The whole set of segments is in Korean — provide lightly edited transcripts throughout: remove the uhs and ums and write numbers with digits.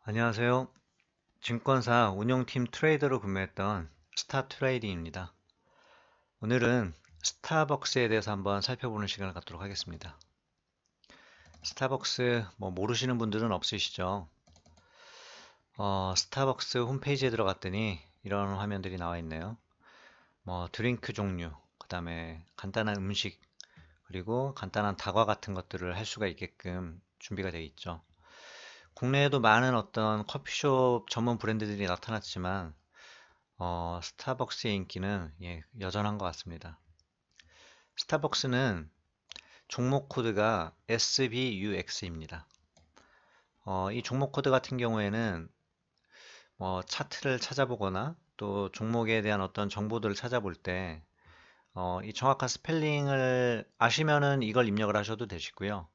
안녕하세요. 증권사 운용팀 트레이더로 근무했던 스타트레이딩입니다. 오늘은 스타벅스에 대해서 한번 살펴보는 시간을 갖도록 하겠습니다. 스타벅스 모르시는 분들은 없으시죠? 스타벅스 홈페이지에 들어갔더니 이런 화면들이 나와 있네요. 드링크 종류, 그 다음에 간단한 음식, 그리고 간단한 다과 같은 것들을 할 수가 있게끔 준비가 되어 있죠. 국내에도 많은 어떤 커피숍 전문 브랜드들이 나타났지만 스타벅스의 인기는 여전한 것 같습니다. 스타벅스는 종목 코드가 SBUX입니다. 이 종목 코드 같은 경우에는 차트를 찾아보거나 또 종목에 대한 어떤 정보들을 찾아볼 때 이 정확한 스펠링을 아시면은 이걸 입력을 하셔도 되시고요.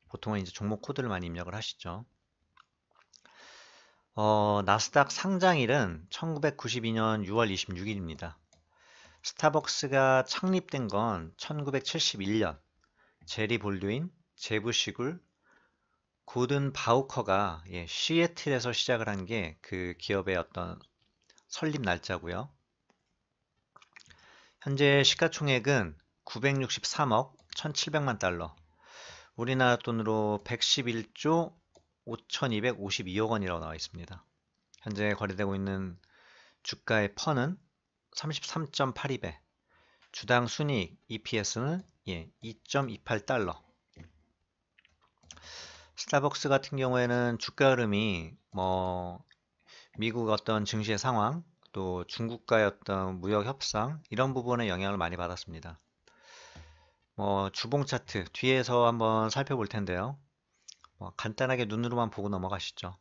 보통은 이제 종목 코드를 많이 입력을 하시죠. 나스닥 상장일은 1992년 6월 26일입니다. 스타벅스가 창립된 건 1971년 제리 볼드윈, 제부 시굴, 고든 바우커가 시애틀에서 시작을 한 게 그 기업의 어떤 설립 날짜고요. 현재 시가총액은 963억 1,700만 달러, 우리나라 돈으로 111조 5,252억 원이라고 나와 있습니다. 현재 거래되고 있는 주가의 펀은 33.82배, 주당 순이익 EPS는 2.28달러. 스타벅스 같은 경우에는 주가 흐름이 미국 어떤 증시의 상황, 또 중국과의 어떤 무역 협상 이런 부분에 영향을 많이 받았습니다. 주봉 차트 뒤에서 한번 살펴볼 텐데요. 간단하게 눈으로만 보고 넘어가시죠.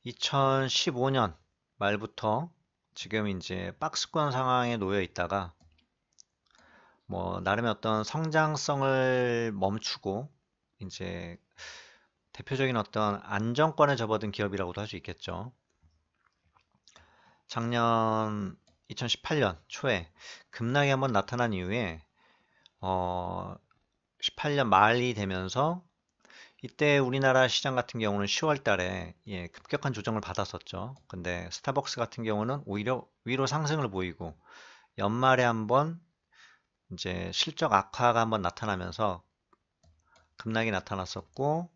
2015년 말부터 지금 이제 박스권 상황에 놓여 있다가 나름의 어떤 성장성을 멈추고 이제 대표적인 어떤 안정권에 접어든 기업이라고도 할 수 있겠죠. 작년 2018년 초에 급락이 한번 나타난 이후에 18년 말이 되면서 이때 우리나라 시장 같은 경우는 10월 달에 급격한 조정을 받았었죠. 근데 스타벅스 같은 경우는 오히려 위로 상승을 보이고 연말에 한번 이제 실적 악화가 한번 나타나면서 급락이 나타났었고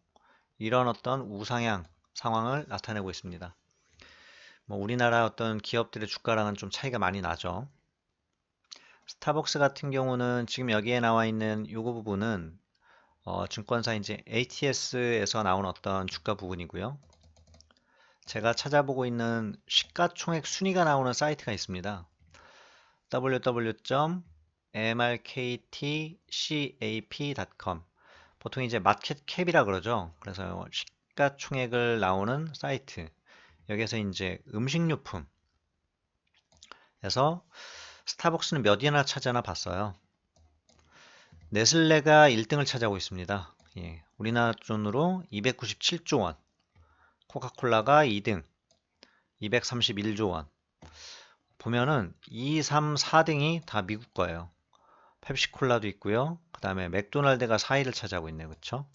이런 어떤 우상향 상황을 나타내고 있습니다. 우리나라 어떤 기업들의 주가랑은 좀 차이가 많이 나죠. 스타벅스 같은 경우는 지금 여기에 나와 있는 요거 부분은 증권사 이제 ATS에서 나온 어떤 주가 부분이고요. 제가 찾아보고 있는 시가총액 순위가 나오는 사이트가 있습니다. www.mrktcap.com. 보통 이제 마켓캡이라 그러죠. 그래서 시가총액을 나오는 사이트. 여기서 이제 음식료품에서 스타벅스는 몇 위나 차지하나 봤어요. 네슬레가 1등을 차지하고 있습니다. 우리나라 돈으로 297조 원. 코카콜라가 2등, 231조 원. 보면은 2, 3, 4등이 다 미국 거예요. 펩시콜라도 있고요. 그 다음에 맥도날드가 4위를 차지하고 있네요. 그쵸?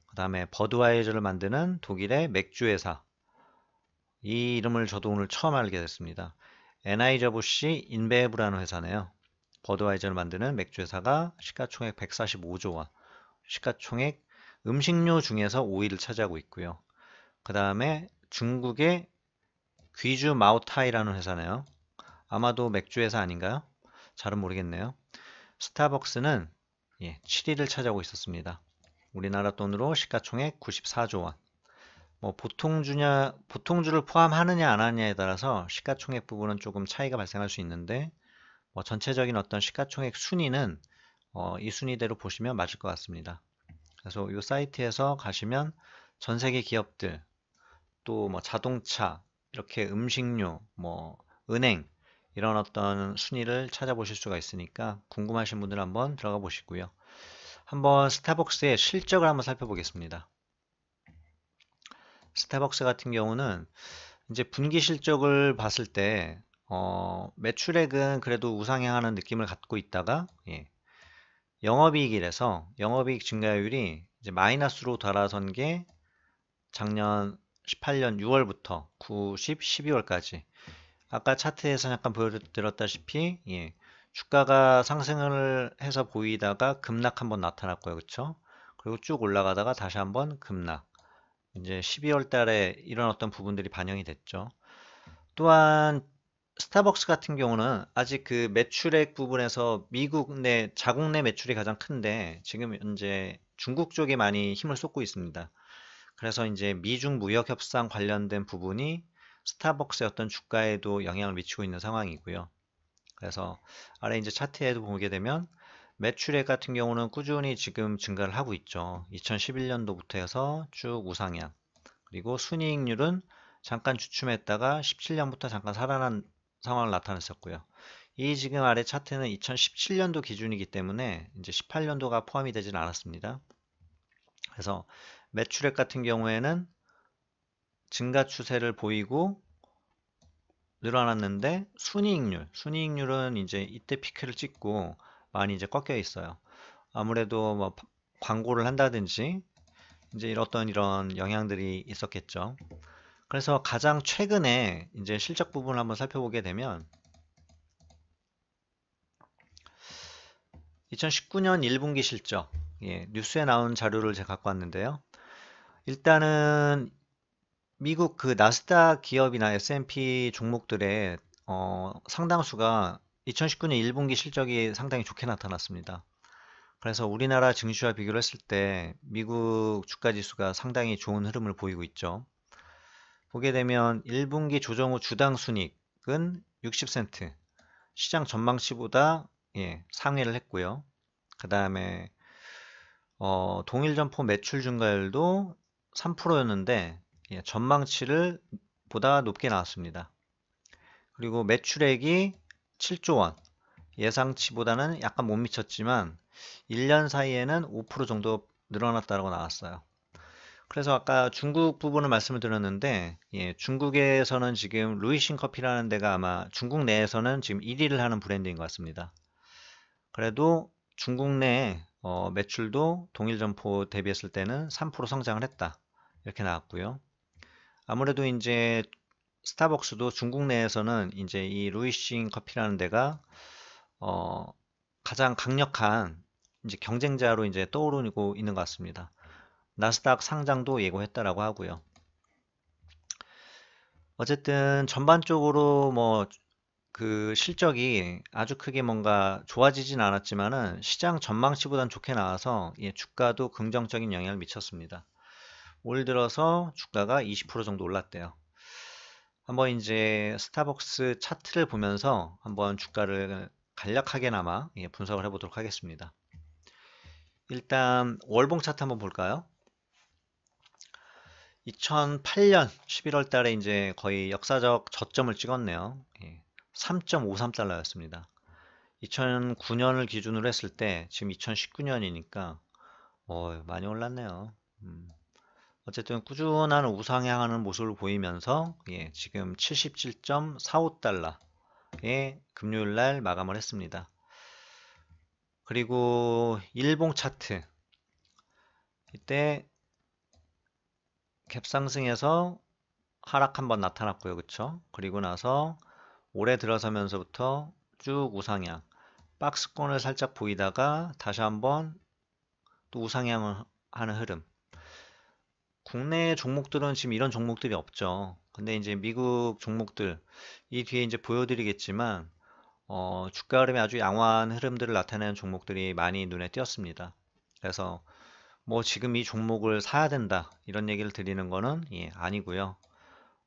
그 다음에 버드와이저를 만드는 독일의 맥주 회사. 이 이름을 저도 오늘 처음 알게 됐습니다. 엔하이저부시 인베브라는 회사네요. 버드와이저를 만드는 맥주 회사가 시가총액 145조 원. 시가총액 음식료 중에서 5위를 차지하고 있고요. 그 다음에 중국의 귀주 마오타이라는 회사네요. 아마도 맥주 회사 아닌가요? 잘은 모르겠네요. 스타벅스는 7위를 차지하고 있었습니다. 우리나라 돈으로 시가총액 94조 원. 보통주를 포함하느냐 안 하느냐에 따라서 시가총액 부분은 조금 차이가 발생할 수 있는데 전체적인 어떤 시가총액 순위는 이 순위대로 보시면 맞을 것 같습니다. 그래서 이 사이트에서 가시면 전 세계 기업들 또 자동차 이렇게 음식료 은행 이런 어떤 순위를 찾아보실 수가 있으니까 궁금하신 분들 한번 들어가 보시고요. 한번 스타벅스의 실적을 한번 살펴보겠습니다. 스타벅스 같은 경우는 이제 분기 실적을 봤을 때 매출액은 그래도 우상향하는 느낌을 갖고 있다가 영업이익이라서 영업이익 증가율이 이제 마이너스로 돌아선 게 작년 18년 6월부터 9, 10, 12월까지 아까 차트에서 잠깐 보여드렸다시피 주가가 상승을 해서 보이다가 급락 한번 나타났고요. 그쵸? 그리고 쭉 올라가다가 다시 한번 급락. 이제 12월 달에 이런 어떤 부분들이 반영이 됐죠. 또한 스타벅스 같은 경우는 아직 그 매출액 부분에서 미국 내 자국 내 매출이 가장 큰데 지금 현재 중국 쪽에 많이 힘을 쏟고 있습니다. 그래서 이제 미중 무역 협상 관련된 부분이 스타벅스의 어떤 주가에도 영향을 미치고 있는 상황이고요. 그래서 아래 이제 차트에도 보게 되면 매출액 같은 경우는 꾸준히 지금 증가를 하고 있죠. 2011년도부터 해서 쭉 우상향. 그리고 순이익률은 잠깐 주춤했다가 17년부터 잠깐 살아난 상황을 나타냈었고요. 이 지금 아래 차트는 2017년도 기준이기 때문에 이제 18년도가 포함이 되지는 않았습니다. 그래서 매출액 같은 경우에는 증가 추세를 보이고 늘어났는데 순이익률은 이제 이때 피크를 찍고 많이 이제 꺾여 있어요. 아무래도 뭐 광고를 한다든지 이제 이런 영향들이 있었겠죠. 그래서 가장 최근에 이제 실적 부분을 한번 살펴보게 되면 2019년 1분기 실적, 뉴스에 나온 자료를 제가 갖고 왔는데요. 일단은 미국 그 나스닥 기업이나 S&P 종목들의 상당수가 2019년 1분기 실적이 상당히 좋게 나타났습니다. 그래서 우리나라 증시와 비교를 했을 때 미국 주가 지수가 상당히 좋은 흐름을 보이고 있죠. 보게 되면 1분기 조정 후 주당 순이익은 60센트, 시장 전망치보다 상회를 했고요. 그 다음에 동일 점포 매출 증가율도 3%였는데 전망치를 보다 높게 나왔습니다. 그리고 매출액이 7조 원, 예상치보다는 약간 못 미쳤지만 1년 사이에는 5% 정도 늘어났다고 나왔어요. 그래서 아까 중국 부분을 말씀을 드렸는데 중국에서는 지금 루이싱 커피라는 데가 아마 중국 내에서는 지금 1위를 하는 브랜드인 것 같습니다. 그래도 중국 내 매출도 동일 점포 대비했을 때는 3% 성장을 했다. 이렇게 나왔고요. 아무래도 이제 스타벅스도 중국 내에서는 이제 이 루이싱 커피라는 데가 가장 강력한 이제 경쟁자로 이제 떠오르고 있는 것 같습니다. 나스닥 상장도 예고했다라고 하고요. 어쨌든 전반적으로 뭐 그 실적이 아주 크게 뭔가 좋아지진 않았지만은 시장 전망치보단 좋게 나와서 주가도 긍정적인 영향을 미쳤습니다. 올 들어서 주가가 20% 정도 올랐대요. 한번 이제 스타벅스 차트를 보면서 한번 주가를 간략하게나마 분석을 해보도록 하겠습니다. 일단 월봉 차트 한번 볼까요? 2008년 11월 달에 이제 거의 역사적 저점을 찍었네요. 3.53달러였습니다. 2009년을 기준으로 했을 때 지금 2019년이니까 많이 올랐네요. 어쨌든 꾸준한 우상향하는 모습을 보이면서 지금 77.45달러에 금요일날 마감을 했습니다. 그리고 일봉 차트 이때 갭상승에서 하락 한번 나타났고요. 그쵸? 그리고 나서 올해 들어서면서부터 쭉 우상향 박스권을 살짝 보이다가 다시 한번 또 우상향을 하는 흐름. 국내 종목들은 지금 이런 종목들이 없죠. 근데 이제 미국 종목들 이 뒤에 이제 보여드리겠지만 주가 흐름이 아주 양호한 흐름들을 나타내는 종목들이 많이 눈에 띄었습니다. 그래서 뭐 지금 이 종목을 사야 된다 이런 얘기를 드리는 거는 아니고요.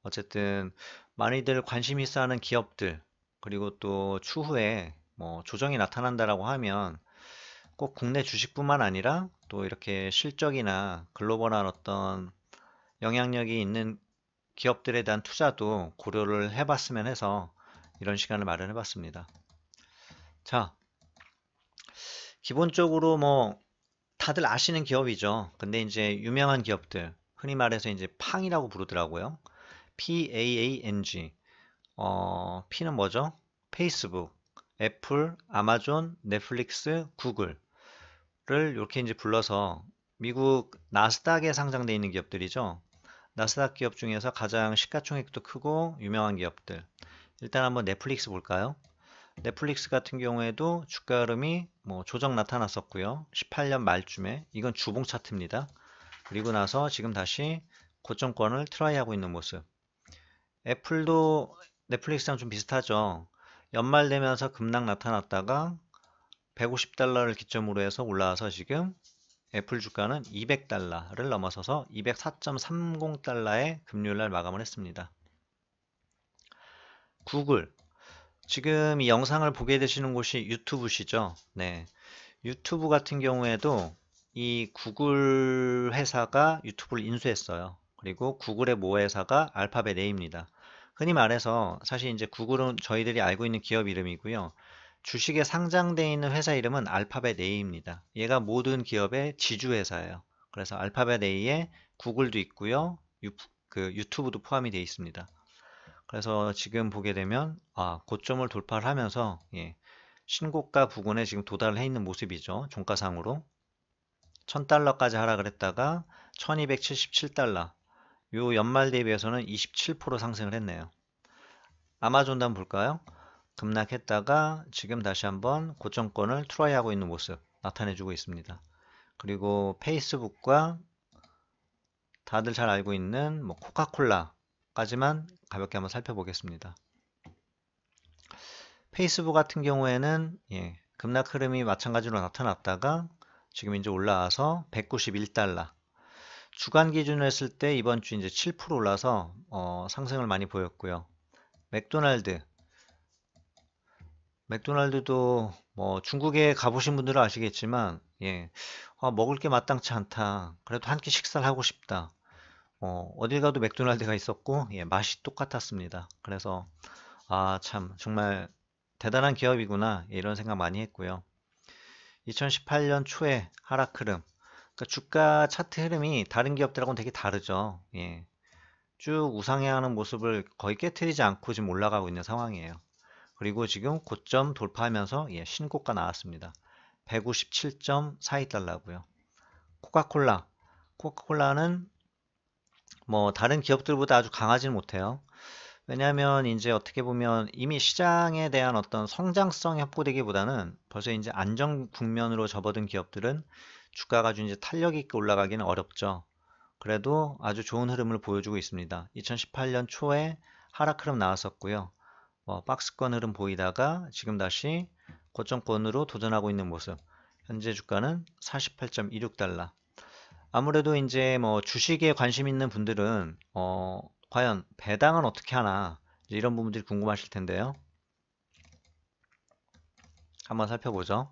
어쨌든 많이들 관심 있어 하는 기업들 그리고 또 추후에 뭐 조정이 나타난다라고 하면 꼭 국내 주식뿐만 아니라 또 이렇게 실적이나 글로벌한 어떤 영향력이 있는 기업들에 대한 투자도 고려를 해봤으면 해서 이런 시간을 마련해 봤습니다. 자, 기본적으로 뭐 다들 아시는 기업이죠. 근데 이제 유명한 기업들, 흔히 말해서 이제 팡이라고 부르더라고요. PAANG. P는 뭐죠? 페이스북, 애플, 아마존, 넷플릭스, 구글을 이렇게 이제 불러서 미국 나스닥에 상장되어 있는 기업들이죠. 나스닥 기업 중에서 가장 시가총액도 크고 유명한 기업들. 일단 한번 넷플릭스 볼까요? 넷플릭스 같은 경우에도 주가 흐름이 뭐 조정 나타났었고요. 18년 말쯤에 이건 주봉 차트입니다. 그리고 나서 지금 다시 고점권을 트라이하고 있는 모습. 애플도 넷플릭스랑 좀 비슷하죠. 연말 되면서 급락 나타났다가 150달러를 기점으로 해서 올라와서 지금 애플 주가는 200달러를 넘어서서 204.30달러의 금요일날 마감을 했습니다. 구글, 지금 이 영상을 보게 되시는 곳이 유튜브시죠? 네, 유튜브 같은 경우에도 이 구글 회사가 유튜브를 인수했어요. 그리고 구글의 모회사가 알파벳 A입니다. 흔히 말해서 사실 이제 구글은 저희들이 알고 있는 기업 이름이고요. 주식에 상장되어 있는 회사 이름은 알파벳 A입니다. 얘가 모든 기업의 지주회사예요. 그래서 알파벳 A에 구글도 있고요. 유튜브도 포함이 되어 있습니다. 그래서 지금 보게 되면 고점을 돌파를 하면서 신고가 부근에 지금 도달을 해 있는 모습이죠. 종가상으로 1000달러까지 하락을 했다가 1277달러, 요 연말 대비해서는 27% 상승을 했네요. 아마존도 한번 볼까요? 급락했다가 지금 다시 한번 고점권을 트라이하고 있는 모습 나타내주고 있습니다. 그리고 페이스북과 다들 잘 알고 있는 뭐 코카콜라까지만 가볍게 한번 살펴보겠습니다. 페이스북 같은 경우에는 급락 흐름이 마찬가지로 나타났다가 지금 이제 올라와서 191달러. 주간 기준으로 했을 때 이번 주 이제 7% 올라서 상승을 많이 보였고요. 맥도날드도 뭐 중국에 가보신 분들은 아시겠지만 먹을 게 마땅치 않다. 그래도 한 끼 식사를 하고 싶다. 어딜 가도 맥도날드가 있었고 맛이 똑같았습니다. 그래서 참 정말 대단한 기업이구나 이런 생각 많이 했고요. 2018년 초에 하락 흐름, 그러니까 주가 차트 흐름이 다른 기업들하고는 되게 다르죠. 쭉 우상향하는 모습을 거의 깨트리지 않고 지금 올라가고 있는 상황이에요. 그리고 지금 고점 돌파하면서 신고가 나왔습니다. 157.42달러고요. 코카콜라는 뭐 다른 기업들보다 아주 강하지는 못해요. 왜냐하면 이제 어떻게 보면 이미 시장에 대한 어떤 성장성이 확보되기보다는 벌써 이제 안정 국면으로 접어든 기업들은 주가가 좀 이제 탄력 있게 올라가기는 어렵죠. 그래도 아주 좋은 흐름을 보여주고 있습니다. 2018년 초에 하락 흐름 나왔었고요. 박스권 흐름 보이다가 지금 다시 고점권으로 도전하고 있는 모습. 현재 주가는 48.26달러. 아무래도 이제 뭐 주식에 관심 있는 분들은 과연 배당은 어떻게 하나 이런 부분들이 궁금하실 텐데요. 한번 살펴보죠.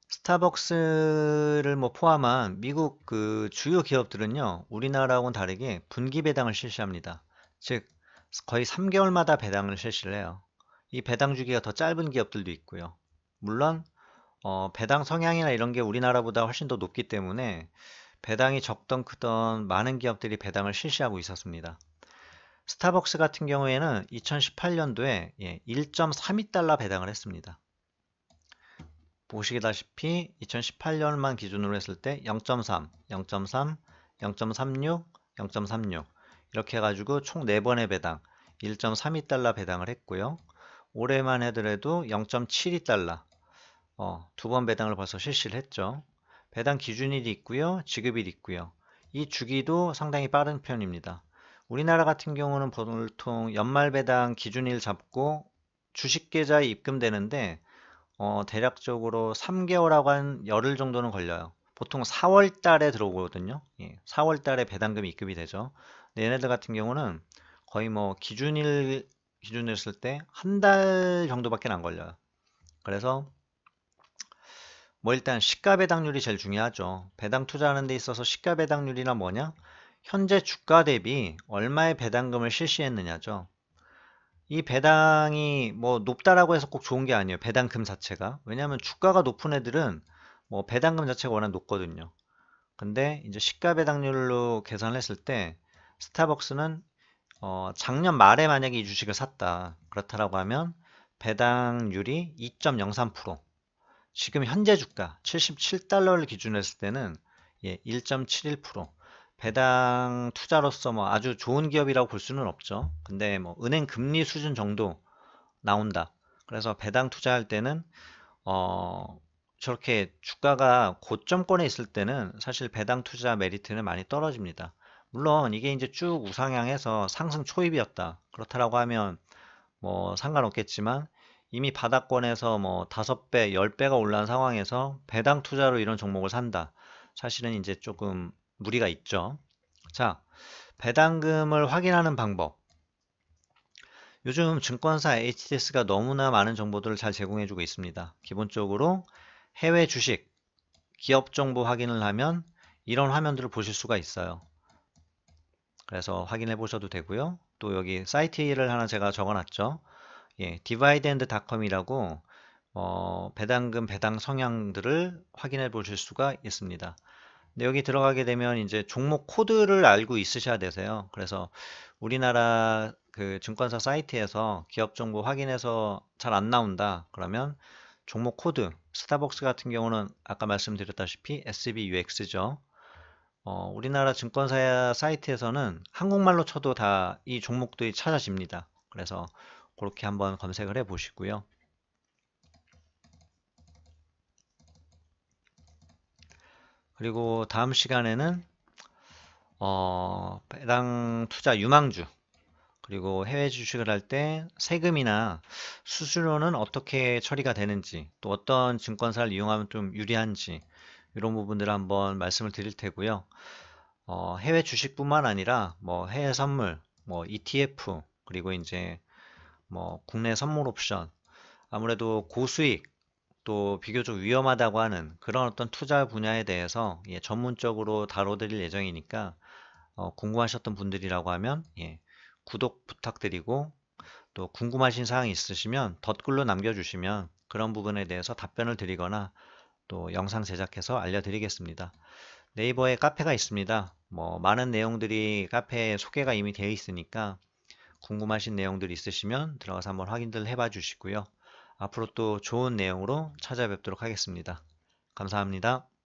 스타벅스를 뭐 포함한 미국 그 주요 기업들은요, 우리나라하고는 다르게 분기 배당을 실시합니다. 즉 거의 3개월마다 배당을 실시를 해요. 이 배당 주기가 더 짧은 기업들도 있고요. 물론 배당 성향이나 이런 게 우리나라보다 훨씬 더 높기 때문에 배당이 적던 크던 많은 기업들이 배당을 실시하고 있었습니다. 스타벅스 같은 경우에는 2018년도에 1.32달러 배당을 했습니다. 보시다시피 2018년만 기준으로 했을 때 0.3, 0.3, 0.36, 0.36 이렇게 해가지고 총 4번의 배당 1.32달러 배당을 했고요. 올해만 해더라도 0.72달러 2번 배당을 벌써 실시를 했죠. 배당 기준일이 있고요. 지급일이 있고요. 이 주기도 상당히 빠른 편입니다. 우리나라 같은 경우는 보통 연말 배당 기준일 잡고 주식 계좌에 입금되는데 대략적으로 3개월하고 한 열흘 정도는 걸려요. 보통 4월 달에 들어오거든요. 4월 달에 배당금이 입금이 되죠. 근데 얘네들 같은 경우는 거의 뭐 기준일 기준으로 했을 때 한 달 정도밖에 안 걸려요. 그래서 뭐 일단 시가 배당률이 제일 중요하죠. 배당 투자하는 데 있어서 시가 배당률이란 뭐냐? 현재 주가 대비 얼마의 배당금을 실시했느냐죠. 이 배당이 뭐 높다라고 해서 꼭 좋은 게 아니에요. 배당금 자체가. 왜냐하면 주가가 높은 애들은 뭐 배당금 자체가 워낙 높거든요. 근데 이제 시가 배당률로 계산을 했을 때 스타벅스는 작년 말에 만약에 이 주식을 샀다. 그렇다라고 하면 배당률이 2.03%. 지금 현재 주가 77달러를 기준으로 했을 때는 1.71%. 배당 투자로서 뭐 아주 좋은 기업이라고 볼 수는 없죠. 근데 뭐 은행 금리 수준 정도 나온다. 그래서 배당 투자할 때는 어, 저렇게 주가가 고점권에 있을 때는 사실 배당 투자 메리트는 많이 떨어집니다. 물론 이게 이제 쭉 우상향해서 상승 초입이었다. 그렇다라고 하면 뭐 상관없겠지만 이미 바닥권에서 뭐 5배, 10배가 올라온 상황에서 배당 투자로 이런 종목을 산다. 사실은 이제 조금 무리가 있죠. 자, 배당금을 확인하는 방법. 요즘 증권사 HTS가 너무나 많은 정보들을 잘 제공해주고 있습니다. 기본적으로 해외 주식, 기업 정보 확인을 하면 이런 화면들을 보실 수가 있어요. 그래서 확인해 보셔도 되고요. 또 여기 사이트를 하나 제가 적어놨죠. 예, dividend.com이라고 배당금 배당 성향들을 확인해 보실 수가 있습니다. 근데 여기 들어가게 되면 이제 종목 코드를 알고 있으셔야 되세요. 그래서 우리나라 그 증권사 사이트에서 기업 정보 확인해서 잘 안 나온다. 그러면 종목 코드, 스타벅스 같은 경우는 아까 말씀드렸다시피 SBUX죠. 우리나라 증권사 사이트에서는 한국말로 쳐도 다 이 종목들이 찾아집니다. 그래서 그렇게 한번 검색을 해 보시고요. 그리고 다음 시간에는 배당 투자 유망주 그리고 해외 주식을 할 때 세금이나 수수료는 어떻게 처리가 되는지 또 어떤 증권사를 이용하면 좀 유리한지 이런 부분들을 한번 말씀을 드릴 테고요. 해외 주식뿐만 아니라 뭐 해외 선물, 뭐 ETF 그리고 이제 뭐 국내 선물 옵션 아무래도 고수익 또 비교적 위험하다고 하는 그런 어떤 투자 분야에 대해서 예, 전문적으로 다뤄드릴 예정이니까 궁금하셨던 분들이라고 하면 예, 구독 부탁드리고 또 궁금하신 사항이 있으시면 덧글로 남겨주시면 그런 부분에 대해서 답변을 드리거나 또 영상 제작해서 알려드리겠습니다. 네이버에 카페가 있습니다. 뭐 많은 내용들이 카페에 소개가 이미 되어 있으니까 궁금하신 내용들 있으시면 들어가서 한번 확인들 해봐 주시고요. 앞으로 또 좋은 내용으로 찾아뵙도록 하겠습니다. 감사합니다.